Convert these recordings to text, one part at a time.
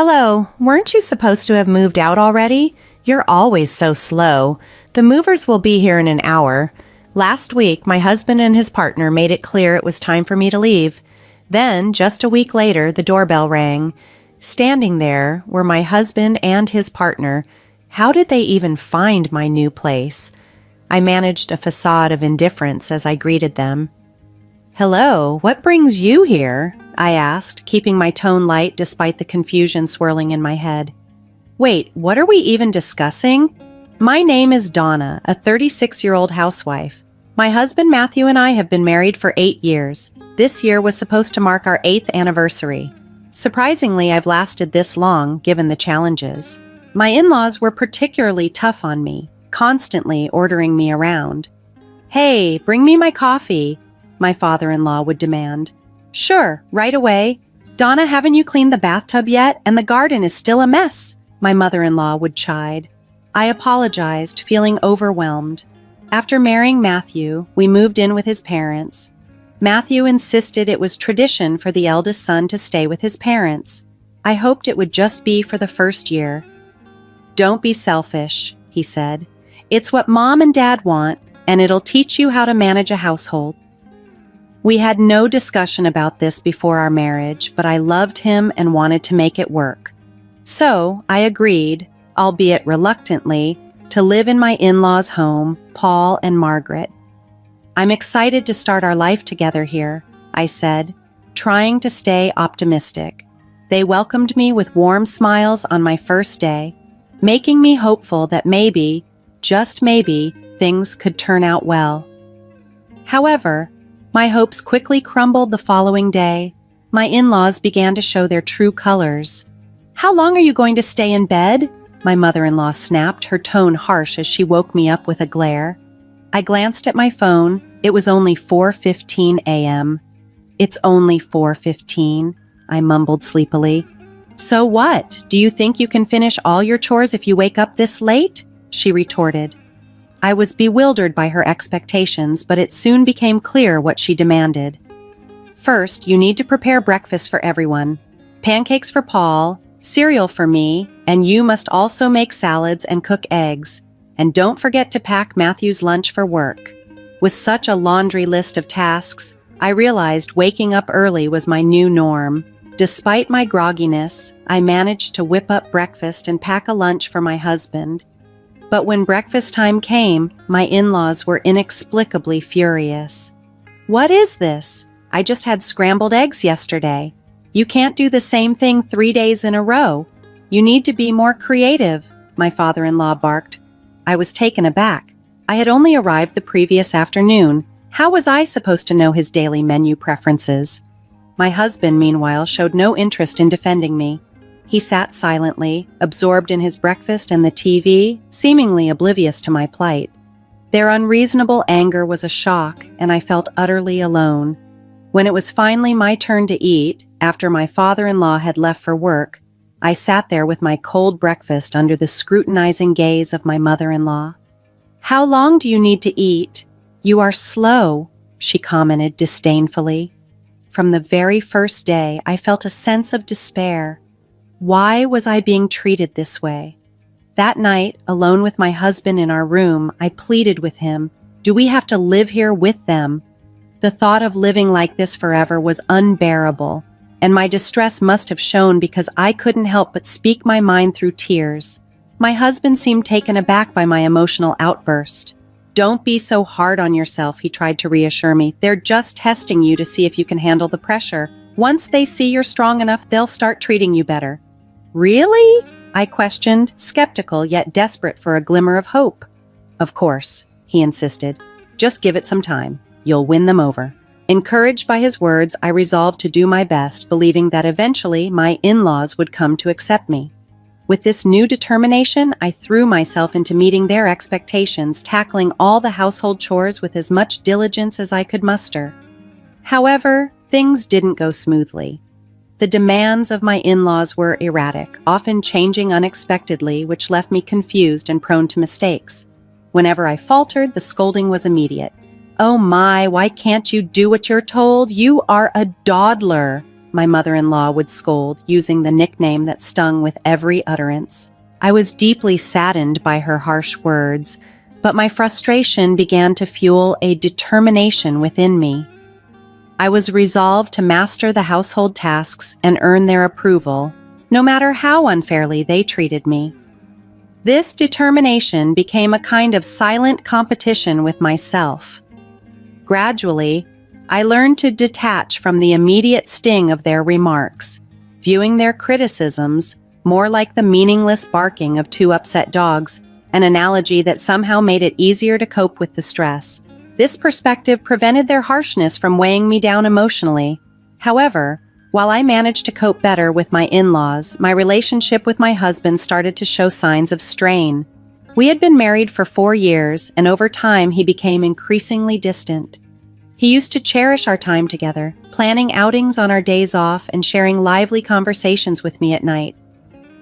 Hello, weren't you supposed to have moved out already? You're always so slow. The movers will be here in an hour. Last week, my husband and his partner made it clear it was time for me to leave. Then, just a week later, the doorbell rang. Standing there were my husband and his partner. How did they even find my new place? I managed a facade of indifference as I greeted them. "Hello, what brings you here?" I asked, keeping my tone light despite the confusion swirling in my head. "Wait, what are we even discussing?" "My name is Donna, a 36-year-old housewife. My husband Matthew and I have been married for 8 years. This year was supposed to mark our 8th anniversary. Surprisingly, I've lasted this long, given the challenges. My in-laws were particularly tough on me, constantly ordering me around. "Hey, bring me my coffee," my father-in-law would demand. "Sure, right away. Donna, haven't you cleaned the bathtub yet? And the garden is still a mess," my mother-in-law would chide. I apologized, feeling overwhelmed. After marrying Matthew, we moved in with his parents. Matthew insisted it was tradition for the eldest son to stay with his parents. I hoped it would just be for the first year. "Don't be selfish," he said. "It's what Mom and Dad want, and it'll teach you how to manage a household." We had no discussion about this before our marriage, but I loved him and wanted to make it work. So I agreed, albeit reluctantly, to live in my in-laws' home, Paul and Margaret. "I'm excited to start our life together here," I said, trying to stay optimistic. They welcomed me with warm smiles on my first day, making me hopeful that maybe, just maybe, things could turn out well. However, my hopes quickly crumbled the following day. My in-laws began to show their true colors. "How long are you going to stay in bed?" my mother-in-law snapped, her tone harsh as she woke me up with a glare. I glanced at my phone. It was only 4:15 a.m. "It's only 4:15, I mumbled sleepily. "So what? Do you think you can finish all your chores if you wake up this late?" she retorted. I was bewildered by her expectations, but it soon became clear what she demanded. "First, you need to prepare breakfast for everyone. Pancakes for Paul, cereal for me, and you must also make salads and cook eggs. And don't forget to pack Matthew's lunch for work." With such a laundry list of tasks, I realized waking up early was my new norm. Despite my grogginess, I managed to whip up breakfast and pack a lunch for my husband. But when breakfast time came, my in-laws were inexplicably furious. "What is this? I just had scrambled eggs yesterday. You can't do the same thing 3 days in a row. You need to be more creative," my father-in-law barked. I was taken aback. I had only arrived the previous afternoon. How was I supposed to know his daily menu preferences? My husband, meanwhile, showed no interest in defending me. He sat silently, absorbed in his breakfast and the TV, seemingly oblivious to my plight. Their unreasonable anger was a shock, and I felt utterly alone. When it was finally my turn to eat, after my father-in-law had left for work, I sat there with my cold breakfast under the scrutinizing gaze of my mother-in-law. "How long do you need to eat? You are slow," she commented disdainfully. From the very first day, I felt a sense of despair. Why was I being treated this way? That night, alone with my husband in our room, I pleaded with him, "Do we have to live here with them?" The thought of living like this forever was unbearable, and my distress must have shown because I couldn't help but speak my mind through tears. My husband seemed taken aback by my emotional outburst. "Don't be so hard on yourself," he tried to reassure me. "They're just testing you to see if you can handle the pressure. Once they see you're strong enough, they'll start treating you better." "Really?" I questioned, skeptical yet desperate for a glimmer of hope. "Of course," he insisted. "Just give it some time. You'll win them over." Encouraged by his words, I resolved to do my best, believing that eventually my in-laws would come to accept me. With this new determination, I threw myself into meeting their expectations, tackling all the household chores with as much diligence as I could muster. However, things didn't go smoothly. The demands of my in-laws were erratic, often changing unexpectedly, which left me confused and prone to mistakes. Whenever I faltered, the scolding was immediate. "Oh my, why can't you do what you're told? You are a dawdler," my mother-in-law would scold, using the nickname that stung with every utterance. I was deeply saddened by her harsh words, but my frustration began to fuel a determination within me. I was resolved to master the household tasks and earn their approval, no matter how unfairly they treated me. This determination became a kind of silent competition with myself. Gradually, I learned to detach from the immediate sting of their remarks, viewing their criticisms more like the meaningless barking of two upset dogs, an analogy that somehow made it easier to cope with the stress. This perspective prevented their harshness from weighing me down emotionally. However, while I managed to cope better with my in-laws, my relationship with my husband started to show signs of strain. We had been married for 4 years, and over time he became increasingly distant. He used to cherish our time together, planning outings on our days off and sharing lively conversations with me at night.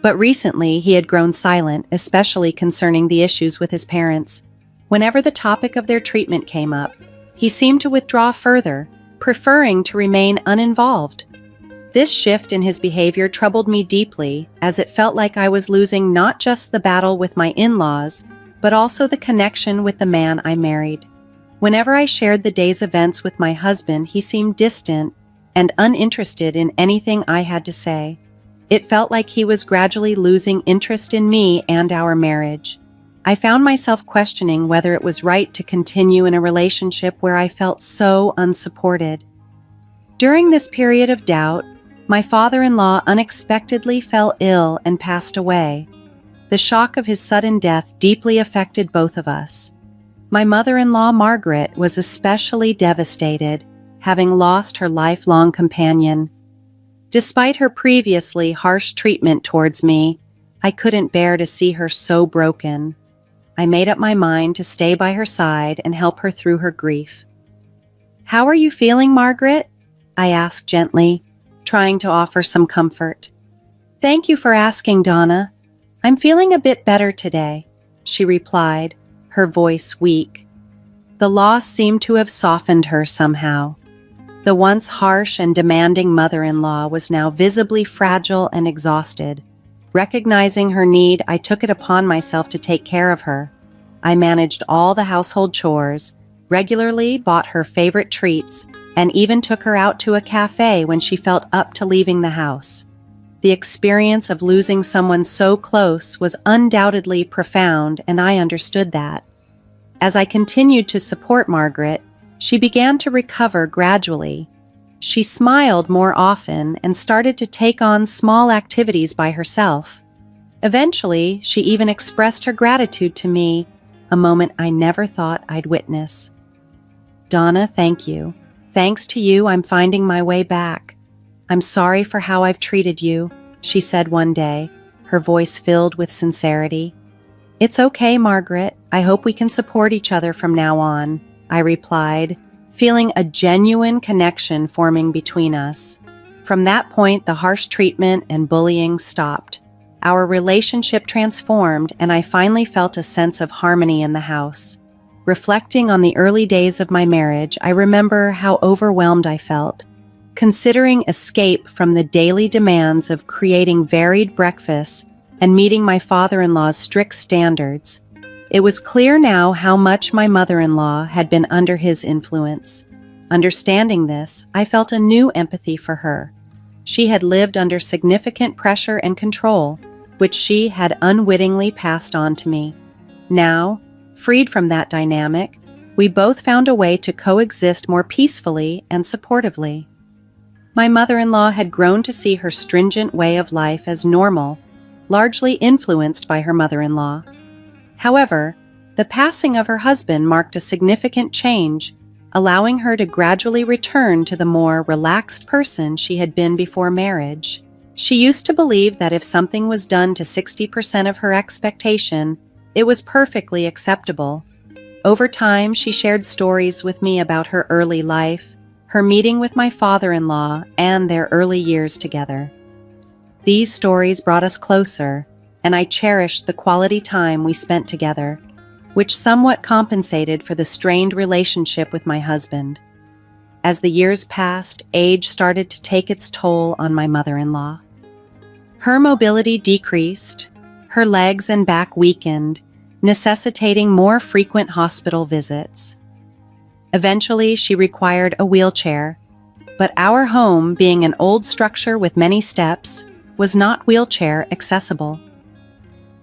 But recently, he had grown silent, especially concerning the issues with his parents. Whenever the topic of their treatment came up, he seemed to withdraw further, preferring to remain uninvolved. This shift in his behavior troubled me deeply, as it felt like I was losing not just the battle with my in-laws, but also the connection with the man I married. Whenever I shared the day's events with my husband, he seemed distant and uninterested in anything I had to say. It felt like he was gradually losing interest in me and our marriage. I found myself questioning whether it was right to continue in a relationship where I felt so unsupported. During this period of doubt, my father-in-law unexpectedly fell ill and passed away. The shock of his sudden death deeply affected both of us. My mother-in-law, Margaret, was especially devastated, having lost her lifelong companion. Despite her previously harsh treatment towards me, I couldn't bear to see her so broken. I made up my mind to stay by her side and help her through her grief. "How are you feeling, Margaret?" I asked gently, trying to offer some comfort. "Thank you for asking, Donna. I'm feeling a bit better today," she replied, her voice weak. The loss seemed to have softened her somehow. The once harsh and demanding mother-in-law was now visibly fragile and exhausted. Recognizing her need, I took it upon myself to take care of her. I managed all the household chores, regularly bought her favorite treats, and even took her out to a cafe when she felt up to leaving the house. The experience of losing someone so close was undoubtedly profound, and I understood that. As I continued to support Margaret, she began to recover gradually. She smiled more often and started to take on small activities by herself. Eventually, she even expressed her gratitude to me, a moment I never thought I'd witness. "Donna, thank you. Thanks to you, I'm finding my way back. I'm sorry for how I've treated you," she said one day, her voice filled with sincerity. "It's okay, Margaret. I hope we can support each other from now on," I replied, feeling a genuine connection forming between us. From that point, the harsh treatment and bullying stopped. Our relationship transformed, and I finally felt a sense of harmony in the house. Reflecting on the early days of my marriage, I remember how overwhelmed I felt. Considering escape from the daily demands of creating varied breakfasts and meeting my father-in-law's strict standards, it was clear now how much my mother-in-law had been under his influence. Understanding this, I felt a new empathy for her. She had lived under significant pressure and control, which she had unwittingly passed on to me. Now, freed from that dynamic, we both found a way to coexist more peacefully and supportively. My mother-in-law had grown to see her stringent way of life as normal, largely influenced by her mother-in-law. However, the passing of her husband marked a significant change, allowing her to gradually return to the more relaxed person she had been before marriage. She used to believe that if something was done to 60% of her expectation, it was perfectly acceptable. Over time, she shared stories with me about her early life, her meeting with my father-in-law, and their early years together. These stories brought us closer, and I cherished the quality time we spent together, which somewhat compensated for the strained relationship with my husband. As the years passed, age started to take its toll on my mother-in-law. Her mobility decreased, her legs and back weakened, necessitating more frequent hospital visits. Eventually, she required a wheelchair, but our home, being an old structure with many steps, was not wheelchair accessible.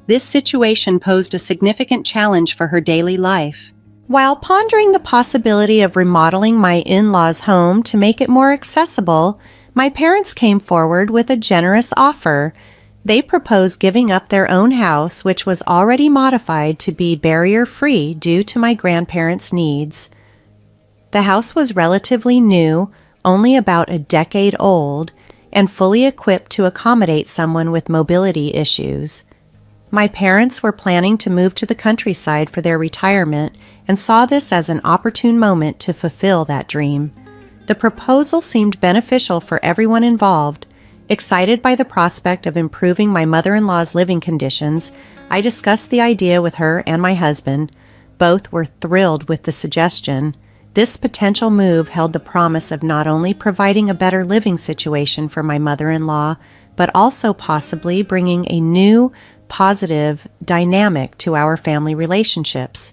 This situation posed a significant challenge for her daily life. While pondering the possibility of remodeling my in-laws' home to make it more accessible, my parents came forward with a generous offer. They proposed giving up their own house, which was already modified to be barrier-free due to my grandparents' needs. The house was relatively new, only about a decade old, and fully equipped to accommodate someone with mobility issues. My parents were planning to move to the countryside for their retirement and saw this as an opportune moment to fulfill that dream. The proposal seemed beneficial for everyone involved. Excited by the prospect of improving my mother-in-law's living conditions, I discussed the idea with her and my husband. Both were thrilled with the suggestion. This potential move held the promise of not only providing a better living situation for my mother-in-law, but also possibly bringing a new, positive dynamic to our family relationships.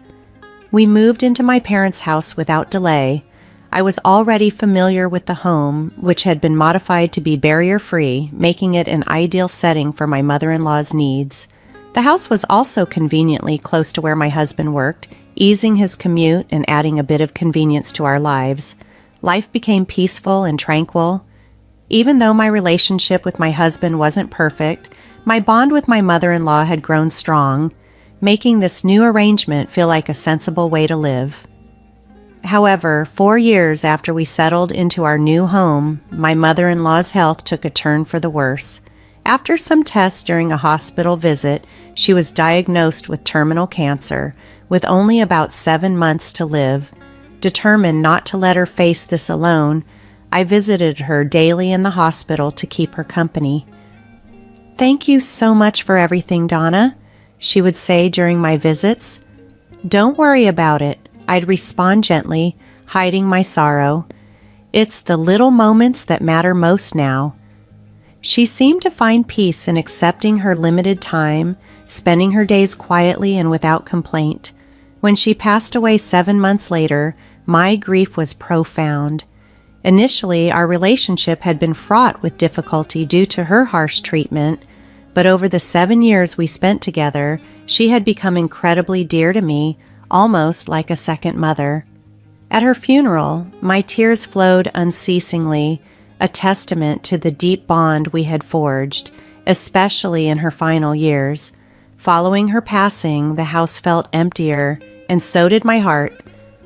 We moved into my parents' house without delay. I was already familiar with the home, which had been modified to be barrier-free, making it an ideal setting for my mother-in-law's needs. The house was also conveniently close to where my husband worked, easing his commute and adding a bit of convenience to our lives. Life became peaceful and tranquil. Even though my relationship with my husband wasn't perfect, my bond with my mother-in-law had grown strong, making this new arrangement feel like a sensible way to live. However, 4 years after we settled into our new home, my mother-in-law's health took a turn for the worse. After some tests during a hospital visit, she was diagnosed with terminal cancer, with only about 7 months to live. Determined not to let her face this alone, I visited her daily in the hospital to keep her company. "Thank you so much for everything, Donna," she would say during my visits. "Don't worry about it," I'd respond gently, hiding my sorrow. "It's the little moments that matter most now." She seemed to find peace in accepting her limited time, spending her days quietly and without complaint. When she passed away 7 months later, my grief was profound. Initially, our relationship had been fraught with difficulty due to her harsh treatment, but over the 7 years we spent together, she had become incredibly dear to me, almost like a second mother. At her funeral, my tears flowed unceasingly, a testament to the deep bond we had forged, especially in her final years. Following her passing, the house felt emptier, and so did my heart.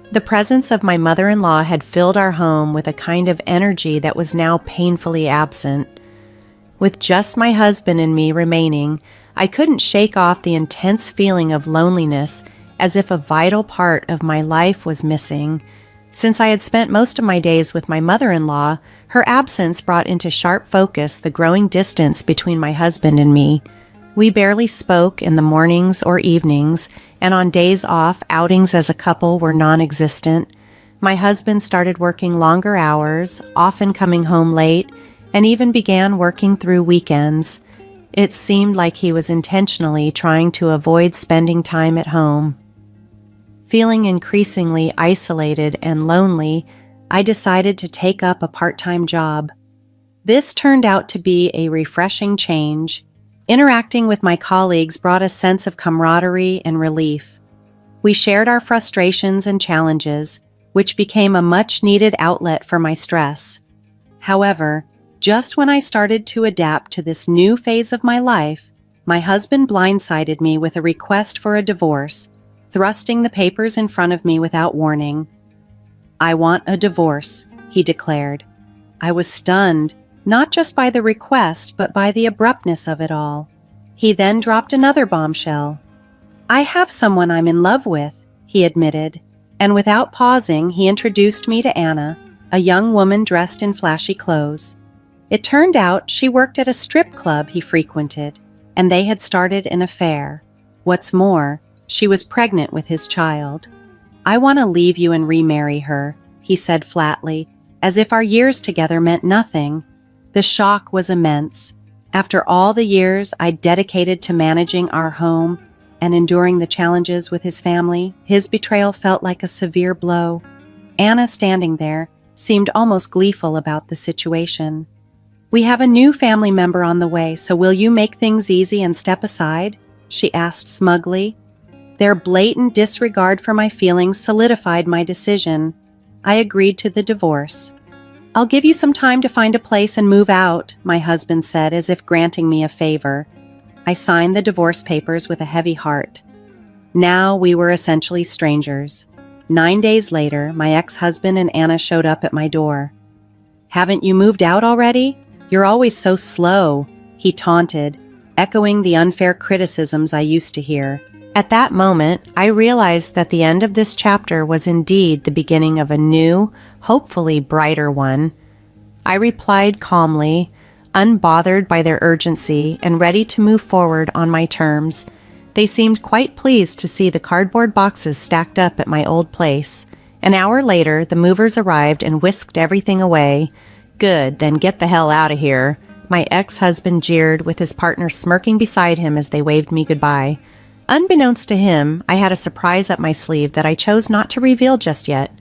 The presence of my mother-in-law had filled our home with a kind of energy that was now painfully absent. With just my husband and me remaining, I couldn't shake off the intense feeling of loneliness, as if a vital part of my life was missing. Since I had spent most of my days with my mother-in-law, her absence brought into sharp focus the growing distance between my husband and me. We barely spoke in the mornings or evenings, and on days off, outings as a couple were non-existent. My husband started working longer hours, often coming home late, and even began working through weekends. It seemed like he was intentionally trying to avoid spending time at home. Feeling increasingly isolated and lonely, I decided to take up a part-time job. This turned out to be a refreshing change. Interacting with my colleagues brought a sense of camaraderie and relief. We shared our frustrations and challenges, which became a much-needed outlet for my stress. However, just when I started to adapt to this new phase of my life, my husband blindsided me with a request for a divorce, thrusting the papers in front of me without warning. "I want a divorce," he declared. I was stunned, not just by the request, but by the abruptness of it all. He then dropped another bombshell. "I have someone I'm in love with," he admitted, and without pausing, he introduced me to Anna, a young woman dressed in flashy clothes. It turned out she worked at a strip club he frequented, and they had started an affair. What's more, she was pregnant with his child. "I want to leave you and remarry her," he said flatly, as if our years together meant nothing. The shock was immense. After all the years I'd dedicated to managing our home and enduring the challenges with his family, his betrayal felt like a severe blow. Anna, standing there, seemed almost gleeful about the situation. "We have a new family member on the way, so will you make things easy and step aside?" she asked smugly. Their blatant disregard for my feelings solidified my decision. I agreed to the divorce. "I'll give you some time to find a place and move out," my husband said, as if granting me a favor. I signed the divorce papers with a heavy heart. Now we were essentially strangers. 9 days later, my ex-husband and Anna showed up at my door. "Haven't you moved out already? You're always so slow," he taunted, echoing the unfair criticisms I used to hear. At that moment, I realized that the end of this chapter was indeed the beginning of a new, hopefully brighter one. I replied calmly, unbothered by their urgency and ready to move forward on my terms. They seemed quite pleased to see the cardboard boxes stacked up at my old place. An hour later, the movers arrived and whisked everything away. "Good, then get the hell out of here," my ex-husband jeered, with his partner smirking beside him as they waved me goodbye. Unbeknownst to him, I had a surprise up my sleeve that I chose not to reveal just yet.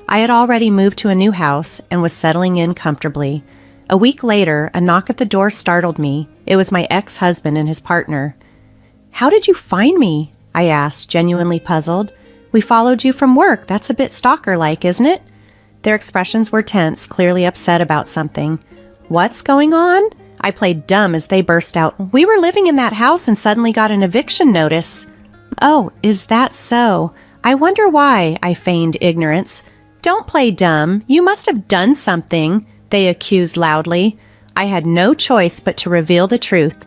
I had already moved to a new house and was settling in comfortably. A week later, a knock at the door startled me. It was my ex-husband and his partner. "How did you find me?" I asked, genuinely puzzled. "We followed you from work. That's a bit stalker-like, isn't it?" Their expressions were tense, clearly upset about something. "What's going on?" I played dumb as they burst out. "We were living in that house and suddenly got an eviction notice." "Oh, is that so? I wonder why," I feigned ignorance. "Don't play dumb. You must have done something," they accused loudly. I had no choice but to reveal the truth.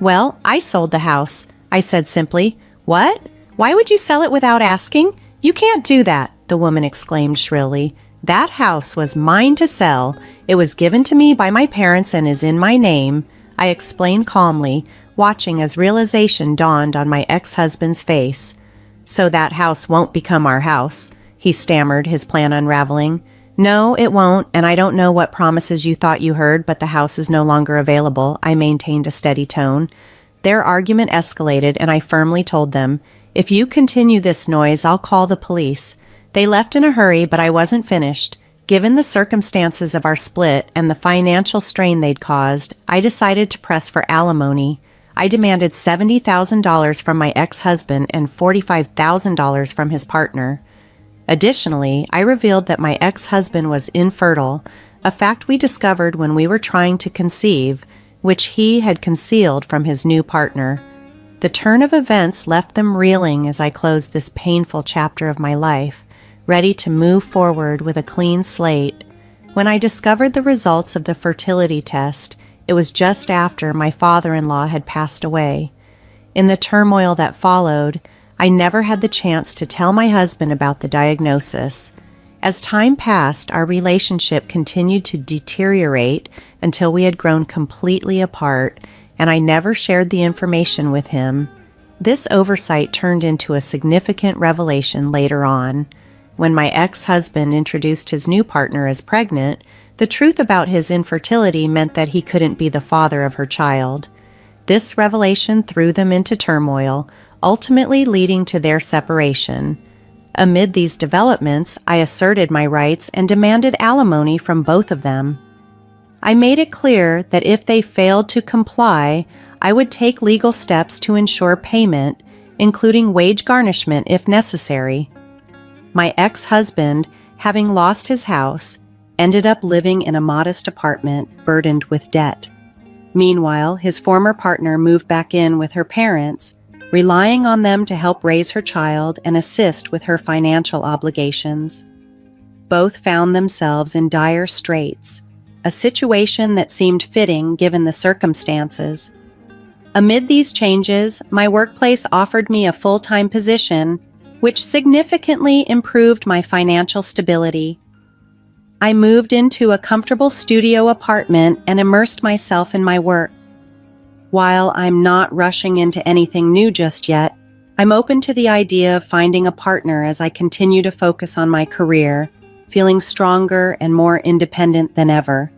"Well, I sold the house," I said simply. "What? Why would you sell it without asking? You can't do that," the woman exclaimed shrilly. "That house was mine to sell. It was given to me by my parents and is in my name," I explained calmly, watching as realization dawned on my ex-husband's face. "So that house won't become our house," he stammered, his plan unraveling. "No, it won't, and I don't know what promises you thought you heard, but the house is no longer available," I maintained a steady tone. Their argument escalated, and I firmly told them, "If you continue this noise, I'll call the police." They left in a hurry, but I wasn't finished. Given the circumstances of our split and the financial strain they'd caused, I decided to press for alimony. I demanded $70,000 from my ex-husband and $45,000 from his partner. Additionally, I revealed that my ex-husband was infertile, a fact we discovered when we were trying to conceive, which he had concealed from his new partner. The turn of events left them reeling as I closed this painful chapter of my life, ready to move forward with a clean slate. When I discovered the results of the fertility test, it was just after my father-in-law had passed away. In the turmoil that followed, I never had the chance to tell my husband about the diagnosis. As time passed, our relationship continued to deteriorate until we had grown completely apart, and I never shared the information with him. This oversight turned into a significant revelation later on. When my ex-husband introduced his new partner as pregnant, the truth about his infertility meant that he couldn't be the father of her child. This revelation threw them into turmoil, ultimately leading to their separation. Amid these developments, I asserted my rights and demanded alimony from both of them. I made it clear that if they failed to comply, I would take legal steps to ensure payment, including wage garnishment if necessary. My ex-husband, having lost his house, ended up living in a modest apartment burdened with debt. Meanwhile, his former partner moved back in with her parents, relying on them to help raise her child and assist with her financial obligations. Both found themselves in dire straits, a situation that seemed fitting given the circumstances. Amid these changes, my workplace offered me a full-time position, which significantly improved my financial stability. I moved into a comfortable studio apartment and immersed myself in my work. While I'm not rushing into anything new just yet, I'm open to the idea of finding a partner as I continue to focus on my career, feeling stronger and more independent than ever.